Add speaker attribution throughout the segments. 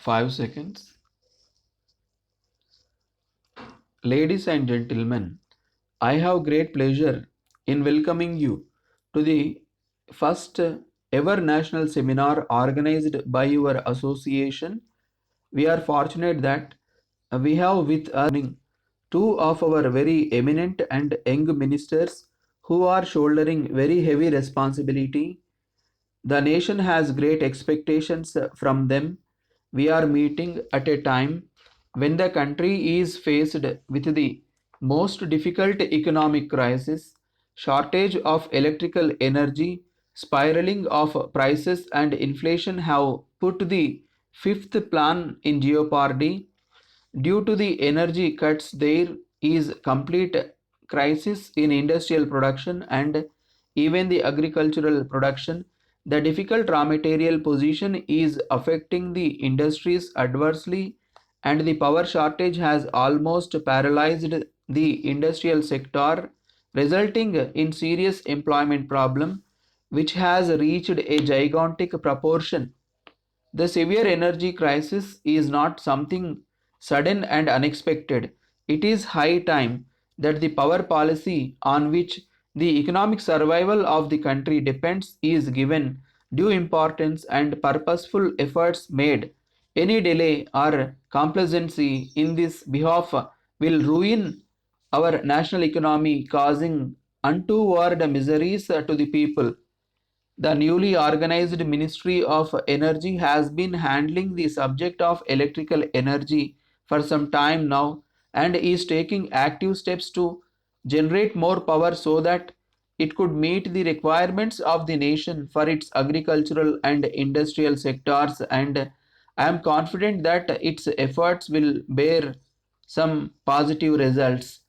Speaker 1: 5 seconds. Ladies and gentlemen, I have great pleasure in welcoming you to the first ever national seminar organized by your association. We are fortunate that we have with us two of our very eminent and young ministers who are shouldering very heavy responsibility. The nation has great expectations from them. We are meeting at a time when the country is faced with the most difficult economic crisis, shortage of electrical energy, spiraling of prices, and inflation have put the fifth plan in jeopardy. Due to the energy cuts, there is complete crisis in industrial production and even the agricultural production. The difficult raw material position is affecting the industries adversely, and the power shortage has almost paralyzed the industrial sector, resulting in serious employment problem which has reached a gigantic proportion. The severe energy crisis is not something sudden and unexpected. It is high time that the power policy on which the economic survival of the country depends is given due importance and purposeful efforts made. Any delay or complacency in this behalf will ruin our national economy, causing untoward miseries to the people. The newly organized Ministry of Energy has been handling the subject of electrical energy for some time now and is taking active steps to generate more power so that it could meet the requirements of the nation for its agricultural and industrial sectors, and I am confident that its efforts will bear some positive results.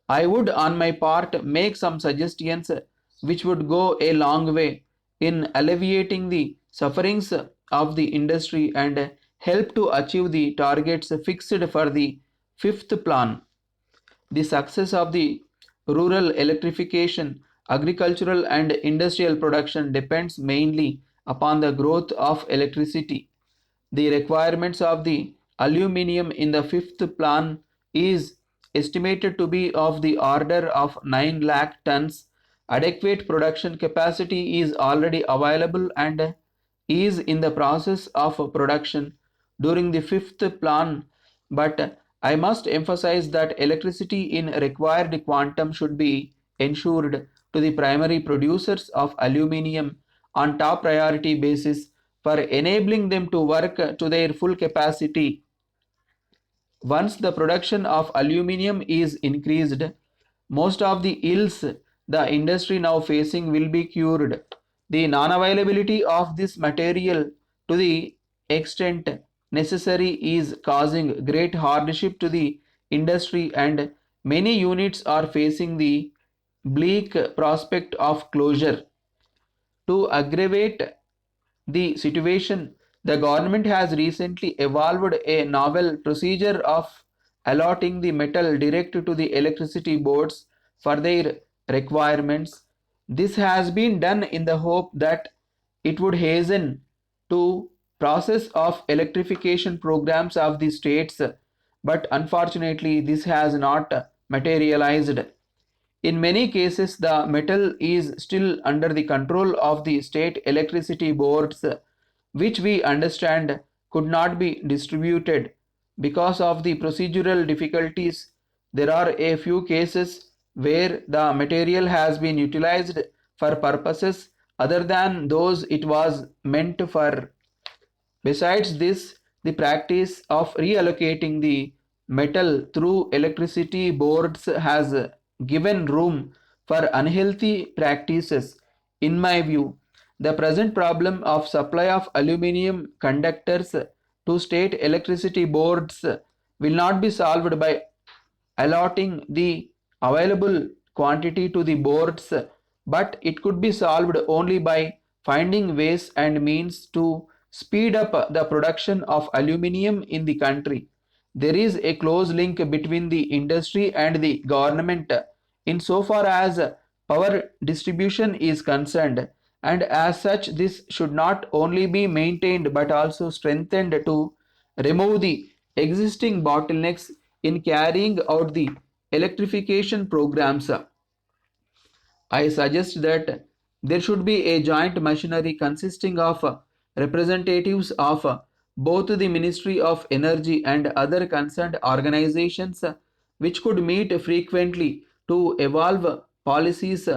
Speaker 1: I would, on my part, make some suggestions which would go a long way in alleviating the sufferings of the industry and help to achieve the targets fixed for the fifth plan. The success of the rural electrification, agricultural and industrial production depends mainly upon the growth of electricity. The requirements of the aluminium in the fifth plan is estimated to be of the order of 9 lakh tons. Adequate production capacity is already available and is in the process of production during the fifth plan, but I must emphasize that electricity in required quantum should be ensured to the primary producers of aluminium on top priority basis for enabling them to work to their full capacity. Once the production of aluminium is increased, most of the ills the industry now facing will be cured. The non-availability of this material to the extent necessary is causing great hardship to the industry, and many units are facing the bleak prospect of closure. To aggravate the situation, the government has recently evolved a novel procedure of allotting the metal direct to the electricity boards for their requirements. This has been done in the hope that it would hasten to process of electrification programs of the states, but unfortunately this has not materialized. In many cases, the metal is still under the control of the state electricity boards, which we understand could not be distributed because of the procedural difficulties. There are a few cases where the material has been utilized for purposes other than those it was meant for. Besides this, the practice of reallocating the metal through electricity boards has given room for unhealthy practices. In my view, the present problem of supply of aluminium conductors to state electricity boards will not be solved by allotting the available quantity to the boards, but it could be solved only by finding ways and means to speed up the production of aluminium in the country. There is a close link between the industry and the government insofar as power distribution is concerned, and as such, this should not only be maintained but also strengthened to remove the existing bottlenecks in carrying out the electrification programs. I suggest that there should be a joint machinery consisting of representatives of both the Ministry of Energy and other concerned organizations, which could meet frequently to evolve policies,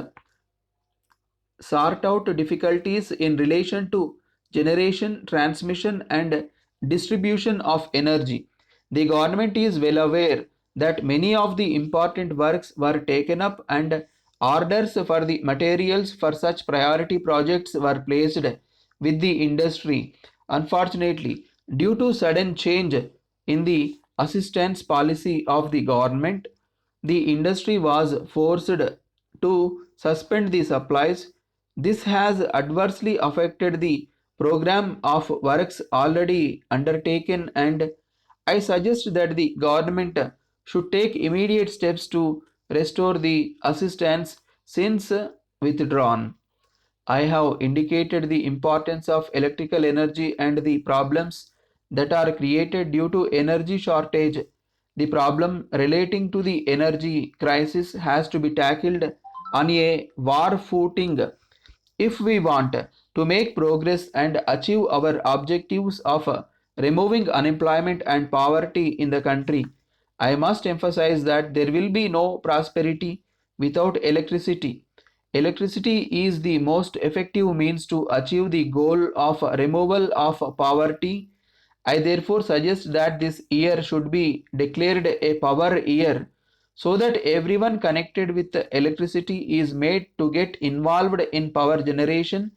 Speaker 1: sort out difficulties in relation to generation, transmission, and distribution of energy. The government is well aware that many of the important works were taken up and orders for the materials for such priority projects were placed with the industry. Unfortunately, due to sudden change in the assistance policy of the government, the industry was forced to suspend the supplies. This has adversely affected the program of works already undertaken, and I suggest that the government should take immediate steps to restore the assistance since withdrawn. I have indicated the importance of electrical energy and the problems that are created due to energy shortage. The problem relating to the energy crisis has to be tackled on a war footing if we want to make progress and achieve our objectives of removing unemployment and poverty in the country. I must emphasize that there will be no prosperity without electricity. Electricity is the most effective means to achieve the goal of removal of poverty. I therefore suggest that this year should be declared a power year so that everyone connected with electricity is made to get involved in power generation,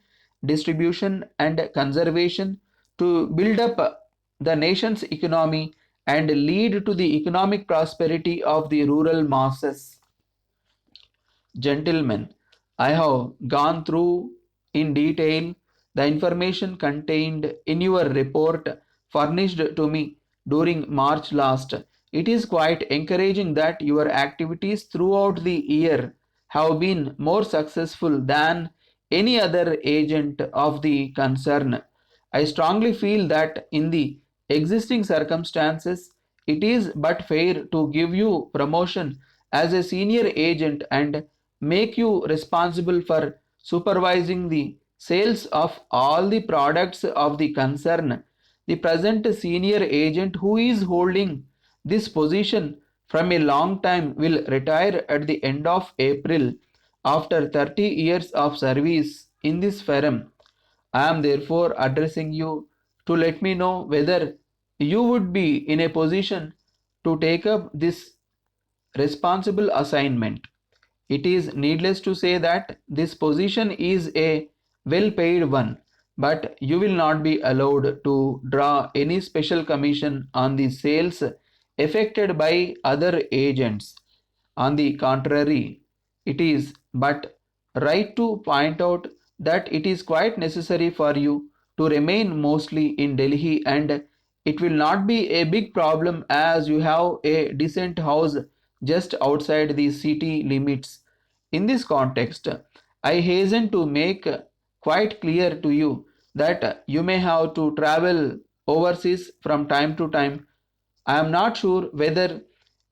Speaker 1: distribution, and conservation to build up the nation's economy and lead to the economic prosperity of the rural masses. Gentlemen, I have gone through in detail the information contained in your report furnished to me during March last. It is quite encouraging that your activities throughout the year have been more successful than any other agent of the concern. I strongly feel that in the existing circumstances, it is but fair to give you promotion as a senior agent and make you responsible for supervising the sales of all the products of the concern. The present senior agent who is holding this position from a long time will retire at the end of April after 30 years of service in this firm. I am therefore addressing you to let me know whether you would be in a position to take up this responsible assignment. It is needless to say that this position is a well paid one, but you will not be allowed to draw any special commission on the sales effected by other agents. On the contrary, it is but right to point out that it is quite necessary for you to remain mostly in Delhi, and it will not be a big problem as you have a decent house just outside the city limits. In this context, I hasten to make quite clear to you that you may have to travel overseas from time to time. I am not sure whether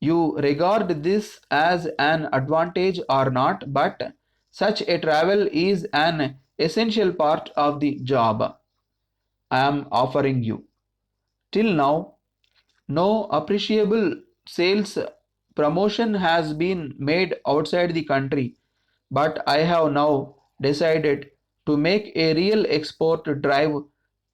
Speaker 1: you regard this as an advantage or not, but such a travel is an essential part of the job I am offering you. Till now, no appreciable sales promotion has been made outside the country, but I have now decided to make a real export drive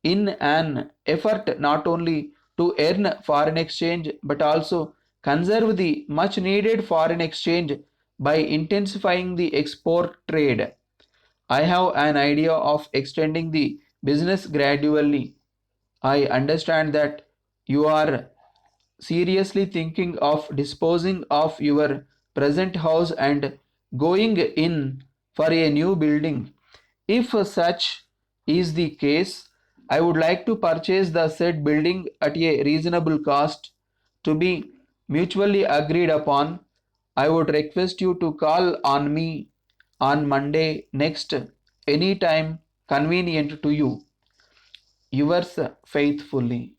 Speaker 1: in an effort not only to earn foreign exchange but also conserve the much needed foreign exchange by intensifying the export trade. I have an idea of extending the business gradually. I understand that you are seriously thinking of disposing of your present house and going in for a new building. If such is the case, I would like to purchase the said building at a reasonable cost to be mutually agreed upon. I would request you to call on me on Monday next, any time convenient to you. Yours faithfully.